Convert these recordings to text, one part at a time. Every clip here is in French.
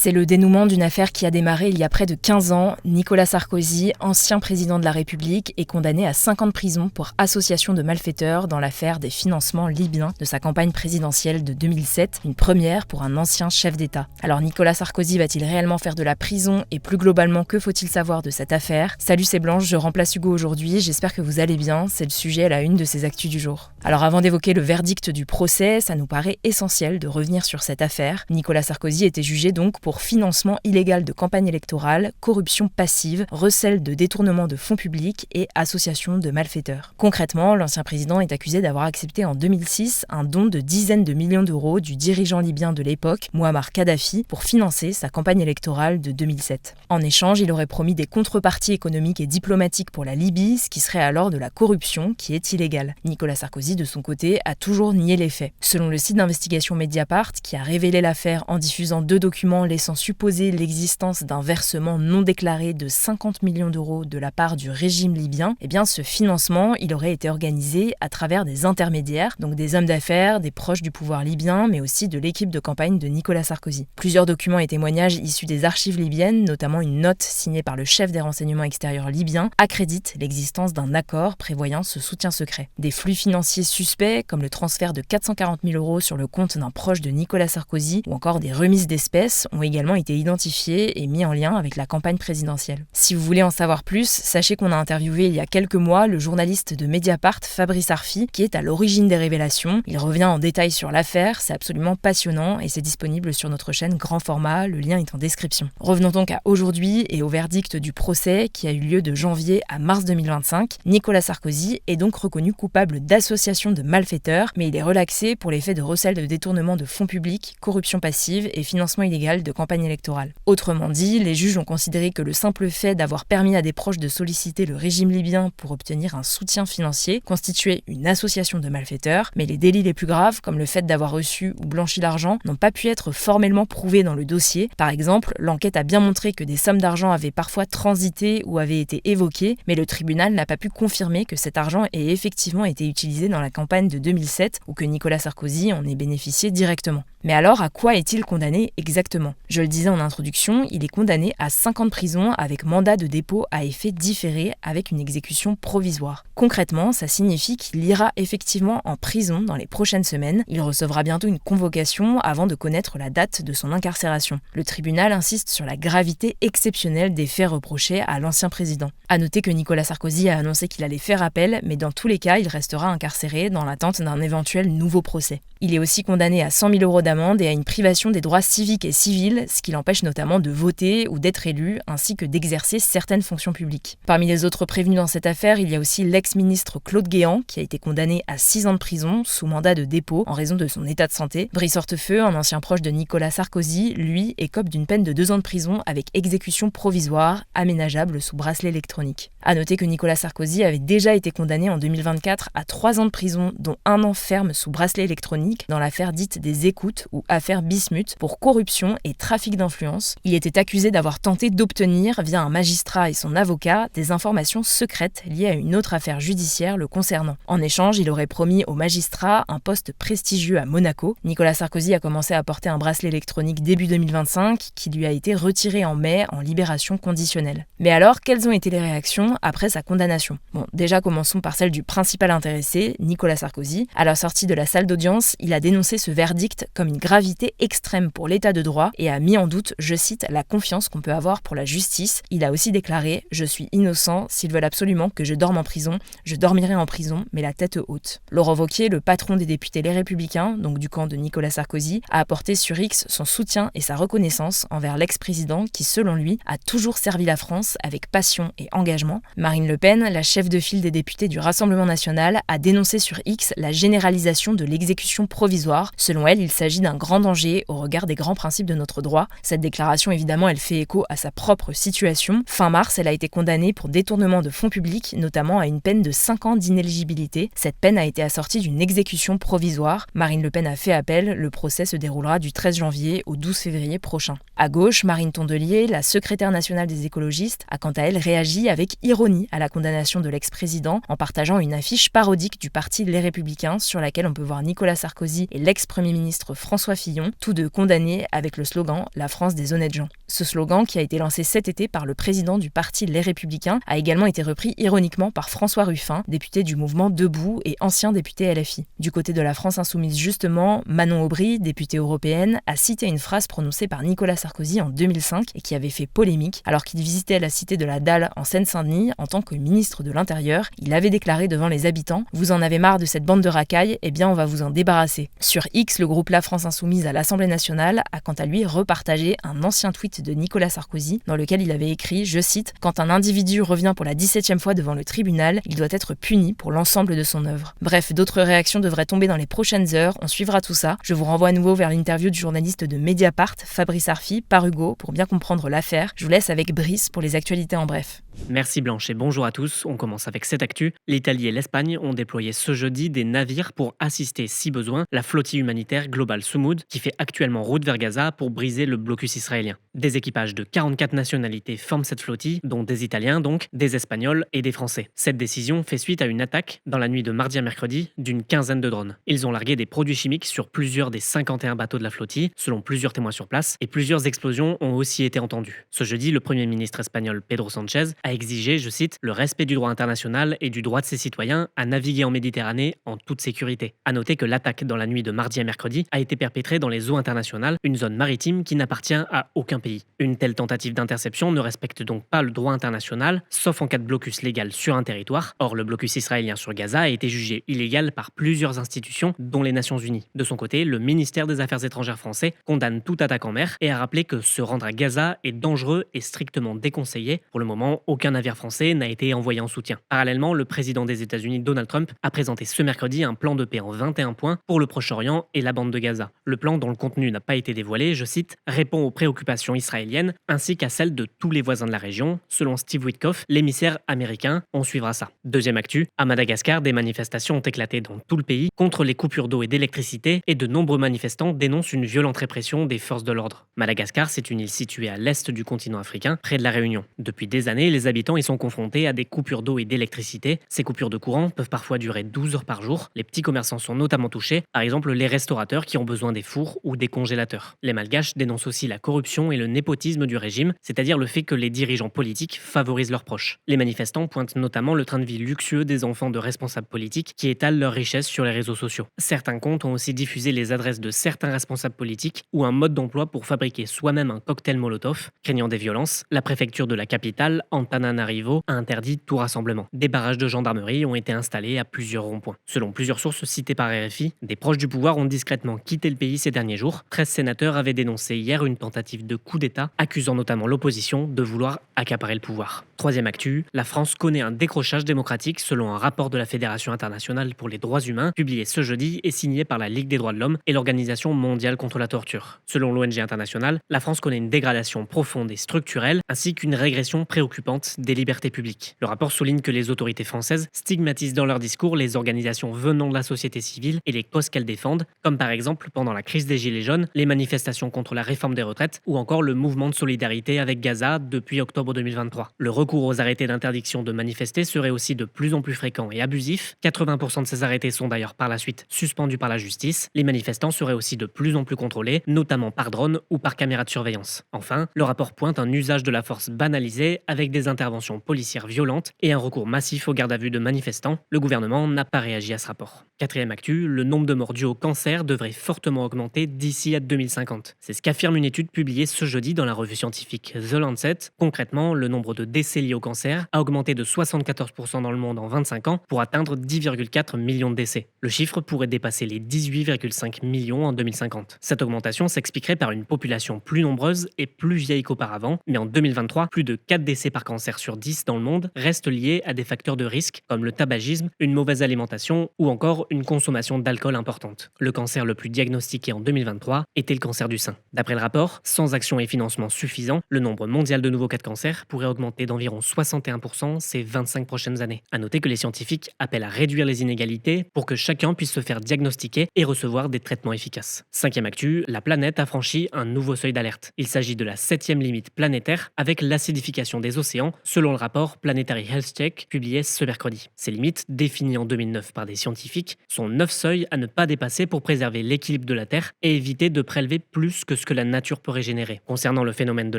C'est le dénouement d'une affaire qui a démarré il y a près de 15 ans. Nicolas Sarkozy, ancien président de la République, est condamné à 5 ans de prison pour association de malfaiteurs dans l'affaire des financements libyens de sa campagne présidentielle de 2007, une première pour un ancien chef d'État. Alors Nicolas Sarkozy va-t-il réellement faire de la prison et plus globalement, que faut-il savoir de cette affaire ? Salut, c'est Blanche, je remplace Hugo aujourd'hui, j'espère que vous allez bien, c'est le sujet à la une de ces actus du jour. Alors avant d'évoquer le verdict du procès, ça nous paraît essentiel de revenir sur cette affaire. Nicolas Sarkozy était jugé donc pour financement illégal de campagne électorale, corruption passive, recel de détournement de fonds publics et association de malfaiteurs. Concrètement, l'ancien président est accusé d'avoir accepté en 2006 un don de dizaines de millions d'euros du dirigeant libyen de l'époque, Mouammar Kadhafi, pour financer sa campagne électorale de 2007. En échange, il aurait promis des contreparties économiques et diplomatiques pour la Libye, ce qui serait alors de la corruption qui est illégale. Nicolas Sarkozy, de son côté, a toujours nié les faits. Selon le site d'investigation Mediapart, qui a révélé l'affaire en diffusant 2 documents laissant supposer l'existence d'un versement non déclaré de 50 millions d'euros de la part du régime libyen, eh bien ce financement, il aurait été organisé à travers des intermédiaires, donc des hommes d'affaires, des proches du pouvoir libyen, mais aussi de l'équipe de campagne de Nicolas Sarkozy. Plusieurs documents et témoignages issus des archives libyennes, notamment une note signée par le chef des renseignements extérieurs libyens, accréditent l'existence d'un accord prévoyant ce soutien secret. Des flux financiers suspects, comme le transfert de 440 000 euros sur le compte d'un proche de Nicolas Sarkozy, ou encore des remises d'espèces, ont également été identifiés et mis en lien avec la campagne présidentielle. Si vous voulez en savoir plus, sachez qu'on a interviewé il y a quelques mois le journaliste de Mediapart, Fabrice Arfi, qui est à l'origine des révélations. Il revient en détail sur l'affaire, c'est absolument passionnant et c'est disponible sur notre chaîne Grand Format, le lien est en description. Revenons donc à aujourd'hui et au verdict du procès qui a eu lieu de janvier à mars 2025. Nicolas Sarkozy est donc reconnu coupable d'association de malfaiteurs, mais il est relaxé pour les faits de recel de détournement de fonds publics, corruption passive et financement illégal de campagne électorale. Autrement dit, les juges ont considéré que le simple fait d'avoir permis à des proches de solliciter le régime libyen pour obtenir un soutien financier constituait une association de malfaiteurs, mais les délits les plus graves, comme le fait d'avoir reçu ou blanchi l'argent, n'ont pas pu être formellement prouvés dans le dossier. Par exemple, l'enquête a bien montré que des sommes d'argent avaient parfois transité ou avaient été évoquées, mais le tribunal n'a pas pu confirmer que cet argent ait effectivement été utilisé dans la campagne de 2007 ou que Nicolas Sarkozy en ait bénéficié directement. Mais alors, à quoi est-il condamné exactement ? Je le disais en introduction, il est condamné à 5 ans de prison avec mandat de dépôt à effet différé avec une exécution provisoire. Concrètement, ça signifie qu'il ira effectivement en prison dans les prochaines semaines. Il recevra bientôt une convocation avant de connaître la date de son incarcération. Le tribunal insiste sur la gravité exceptionnelle des faits reprochés à l'ancien président. À noter que Nicolas Sarkozy a annoncé qu'il allait faire appel, mais dans tous les cas, il restera incarcéré dans l'attente d'un éventuel nouveau procès. Il est aussi condamné à 100 000 euros d'amende et à une privation des droits civiques et civils, ce qui l'empêche notamment de voter ou d'être élu, ainsi que d'exercer certaines fonctions publiques. Parmi les autres prévenus dans cette affaire, il y a aussi l'ex-ministre Claude Guéant, qui a été condamné à 6 ans de prison sous mandat de dépôt en raison de son état de santé. Brice Hortefeux, un ancien proche de Nicolas Sarkozy, lui, écope d'une peine de 2 ans de prison avec exécution provisoire, aménageable sous bracelet électronique. À noter que Nicolas Sarkozy avait déjà été condamné en 2024 à 3 ans de prison, dont 1 an ferme sous bracelet électronique, dans l'affaire dite des écoutes ou affaire Bismuth pour corruption et trafic d'influence. Il était accusé d'avoir tenté d'obtenir, via un magistrat et son avocat, des informations secrètes liées à une autre affaire judiciaire le concernant. En échange, il aurait promis au magistrat un poste prestigieux à Monaco. Nicolas Sarkozy a commencé à porter un bracelet électronique début 2025 qui lui a été retiré en mai en libération conditionnelle. Mais alors, quelles ont été les réactions après sa condamnation ? Bon, déjà commençons par celle du principal intéressé, Nicolas Sarkozy. À la sortie de la salle d'audience, il a dénoncé ce verdict comme une gravité extrême pour l'état de droit et a mis en doute, je cite, la confiance qu'on peut avoir pour la justice. Il a aussi déclaré « Je suis innocent, s'ils veulent absolument que je dorme en prison, je dormirai en prison, mais la tête haute ». Laurent Wauquiez, le patron des députés Les Républicains, donc du camp de Nicolas Sarkozy, a apporté sur X son soutien et sa reconnaissance envers l'ex-président qui, selon lui, a toujours servi la France avec passion et engagement. Marine Le Pen, la chef de file des députés du Rassemblement national, a dénoncé sur X la généralisation de l'exécution provisoire. Selon elle, il s'agit d'un grand danger au regard des grands principes de notre droit. Cette déclaration, évidemment, elle fait écho à sa propre situation. Fin mars, elle a été condamnée pour détournement de fonds publics, notamment à une peine de 5 ans d'inéligibilité. Cette peine a été assortie d'une exécution provisoire. Marine Le Pen a fait appel. Le procès se déroulera du 13 janvier au 12 février prochain. À gauche, Marine Tondelier, la secrétaire nationale des écologistes, a quant à elle réagi avec ironie à la condamnation de l'ex-président en partageant une affiche parodique du parti Les Républicains sur laquelle on peut voir Nicolas Sarkozy et l'ex-premier ministre François Fillon, tous deux condamnés avec le slogan « La France des honnêtes gens ». Ce slogan, qui a été lancé cet été par le président du parti Les Républicains, a également été repris ironiquement par François Ruffin, député du mouvement Debout et ancien député LFI. Du côté de la France insoumise justement, Manon Aubry, députée européenne, a cité une phrase prononcée par Nicolas Sarkozy en 2005 et qui avait fait polémique alors qu'il visitait la cité de la Dalle en Seine-Saint-Denis en tant que ministre de l'Intérieur. Il avait déclaré devant les habitants « Vous en avez marre de cette bande de racailles, eh bien on va vous en débarrasser ». Sur X, le groupe La France Insoumise à l'Assemblée nationale a quant à lui repartagé un ancien tweet de Nicolas Sarkozy dans lequel il avait écrit, je cite, « Quand un individu revient pour la 17e fois devant le tribunal, il doit être puni pour l'ensemble de son œuvre ». Bref, d'autres réactions devraient tomber dans les prochaines heures, on suivra tout ça. Je vous renvoie à nouveau vers l'interview du journaliste de Mediapart, Fabrice Arfi, par Hugo, pour bien comprendre l'affaire. Je vous laisse avec Brice pour les actualités en bref. Merci Blanche et bonjour à tous. On commence avec cette actu. L'Italie et l'Espagne ont déployé ce jeudi des navires pour assister, si besoin, la flottille humanitaire Global Sumud qui fait actuellement route vers Gaza pour briser le blocus israélien. Des équipages de 44 nationalités forment cette flottille, dont des Italiens donc, des Espagnols et des Français. Cette décision fait suite à une attaque, dans la nuit de mardi à mercredi, d'une quinzaine de drones. Ils ont largué des produits chimiques sur plusieurs des 51 bateaux de la flottille, selon plusieurs témoins sur place, et plusieurs explosions ont aussi été entendues. Ce jeudi, le Premier ministre espagnol Pedro Sánchez a exigé, je cite, le respect du droit international et du droit de ses citoyens à naviguer en Méditerranée en toute sécurité. À noter que l'attaque dans la nuit de mardi à mercredi a été perpétrée dans les eaux internationales, une zone maritime qui n'appartient à aucun pays. Une telle tentative d'interception ne respecte donc pas le droit international, sauf en cas de blocus légal sur un territoire. Or, le blocus israélien sur Gaza a été jugé illégal par plusieurs institutions, dont les Nations Unies. De son côté, le ministère des Affaires étrangères français condamne toute attaque en mer et a rappelé que se rendre à Gaza est dangereux et strictement déconseillé. Pour le moment, aucun navire français n'a été envoyé en soutien. Parallèlement, le président des États-Unis, Donald Trump, a présenté ce mercredi un plan de paix en 21 points pour le Proche-Orient et la bande de Gaza. Le plan, dont le contenu n'a pas été dévoilé, je cite, répond aux préoccupations israéliennes ainsi qu'à celles de tous les voisins de la région, selon Steve Witkoff, l'émissaire américain. On suivra ça. Deuxième actu, à Madagascar, des manifestations ont éclaté dans tout le pays contre les coupures d'eau et d'électricité et de nombreux manifestants dénoncent une violente répression des forces de l'ordre. Madagascar, c'est une île située à l'est du continent africain, près de la Réunion. Depuis des années, les habitants y sont confrontés à des coupures d'eau et d'électricité. Ces coupures de courant peuvent parfois durer 12 heures par jour. Les petits commerçants sont notamment touchés, par exemple les restaurateurs qui ont besoin des fours ou des congélateurs. Les Malgaches dénoncent aussi la corruption et le népotisme du régime, c'est-à-dire le fait que les dirigeants politiques favorisent leurs proches. Les manifestants pointent notamment le train de vie luxueux des enfants de responsables politiques qui étalent leurs richesses sur les réseaux sociaux. Certains comptes ont aussi diffusé les adresses de certains responsables politiques ou un mode d'emploi pour fabriquer soi-même un cocktail Molotov. Craignant des violences, la préfecture de la capitale, Antananarivo, a interdit tout rassemblement. Des barrages de gendarmerie ont été installés à plusieurs ronds-points. Selon plusieurs sources citées par RFI, des proches du pouvoir ont discrètement quitté le pays ces derniers jours. 13 sénateurs avaient dénoncé hier une tentative de coup d'État, accusant notamment l'opposition de vouloir accaparer le pouvoir. Troisième actu, la France connaît un décrochage démocratique selon un rapport de la Fédération internationale pour les droits humains, publié ce jeudi et signé par la Ligue des droits de l'homme et l'Organisation mondiale contre la torture. Selon l'ONG internationale, la France connaît une dégradation profonde et structurelle, ainsi qu'une régression préoccupante des libertés publiques. Le rapport souligne que les autorités françaises stigmatisent dans leur discours les organisations venant de la société civile et les causes qu'elles défendent, comme par exemple pendant la crise des Gilets jaunes, les manifestations contre la réforme des retraites ou encore le mouvement de solidarité avec Gaza depuis octobre 2023. Le recours aux arrêtés d'interdiction de manifester serait aussi de plus en plus fréquent et abusif. 80% de ces arrêtés sont d'ailleurs par la suite suspendus par la justice. Les manifestants seraient aussi de plus en plus contrôlés, notamment par drone ou par caméra de surveillance. Enfin, le rapport pointe un usage de la force banalisé avec des interventions policières violentes et un recours massif aux gardes à vue de manifestants. Le gouvernement n'a pas réagi à ce rapport. Quatrième actu, le nombre de morts dus au cancer devrait fortement augmenter d'ici à 2050. C'est ce qu'affirme une étude publiée ce jeudi dans la revue scientifique The Lancet. Concrètement, le nombre de décès liés au cancer a augmenté de 74% dans le monde en 25 ans pour atteindre 10,4 millions de décès. Le chiffre pourrait dépasser les 18,5 millions en 2050. Cette augmentation s'expliquerait par une population plus nombreuse et plus vieille qu'auparavant, mais en 2023, plus de 4 décès par cancer sur 10 dans le monde restent liés à des facteurs de risque comme le tabagisme, une mauvaise alimentation ou encore une consommation d'alcool importante. Le cancer le plus diagnostiqué en 2023 était le cancer du sein. D'après le rapport, sans action et financement suffisants, le nombre mondial de nouveaux cas de cancer pourrait augmenter d'environ 61% ces 25 prochaines années. À noter que les scientifiques appellent à réduire les inégalités pour que chacun puisse se faire diagnostiquer et recevoir des traitements efficaces. Cinquième actu, la planète a franchi un nouveau seuil d'alerte. Il s'agit de la 7e limite planétaire avec l'acidification des océans océans, selon le rapport Planetary Health Check publié ce mercredi. Ces limites, définies en 2009 par des scientifiques, sont 9 seuils à ne pas dépasser pour préserver l'équilibre de la Terre et éviter de prélever plus que ce que la nature peut régénérer. Concernant le phénomène de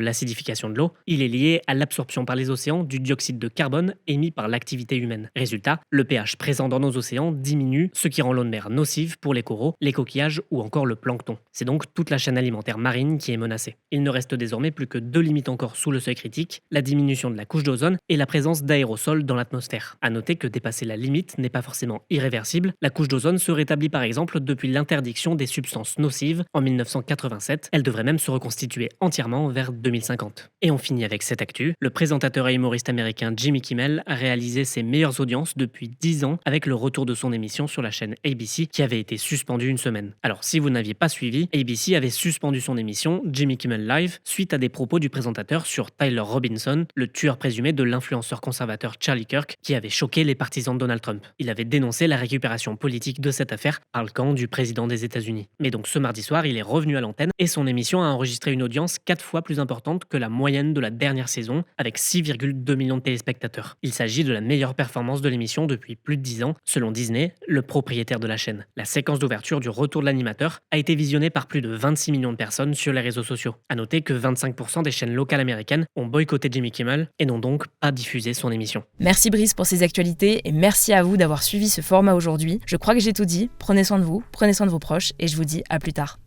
l'acidification de l'eau, il est lié à l'absorption par les océans du dioxyde de carbone émis par l'activité humaine. Résultat, le pH présent dans nos océans diminue, ce qui rend l'eau de mer nocive pour les coraux, les coquillages ou encore le plancton. C'est donc toute la chaîne alimentaire marine qui est menacée. Il ne reste désormais plus que 2 limites encore sous le seuil critique, la diminution de la couche d'ozone et la présence d'aérosols dans l'atmosphère. A noter que dépasser la limite n'est pas forcément irréversible. La couche d'ozone se rétablit par exemple depuis l'interdiction des substances nocives en 1987. Elle devrait même se reconstituer entièrement vers 2050. Et on finit avec cette actu. Le présentateur et humoriste américain Jimmy Kimmel a réalisé ses meilleures audiences depuis 10 ans avec le retour de son émission sur la chaîne ABC qui avait été suspendue une semaine. Alors si vous n'aviez pas suivi, ABC avait suspendu son émission Jimmy Kimmel Live suite à des propos du présentateur sur Tyler Robinson, le tueur présumé de l'influenceur conservateur Charlie Kirk qui avait choqué les partisans de Donald Trump. Il avait dénoncé la récupération politique de cette affaire par le camp du président des États-Unis. Mais donc ce mardi soir, il est revenu à l'antenne et son émission a enregistré une audience 4 fois plus importante que la moyenne de la dernière saison avec 6,2 millions de téléspectateurs. Il s'agit de la meilleure performance de l'émission depuis plus de 10 ans, selon Disney, le propriétaire de la chaîne. La séquence d'ouverture du retour de l'animateur a été visionnée par plus de 26 millions de personnes sur les réseaux sociaux. A noter que 25% des chaînes locales américaines ont boycotté Jimmy Kimmel et n'ont donc pas diffusé son émission. Merci Brice pour ces actualités et merci à vous d'avoir suivi ce format aujourd'hui. Je crois que j'ai tout dit. Prenez soin de vous, prenez soin de vos proches et je vous dis à plus tard.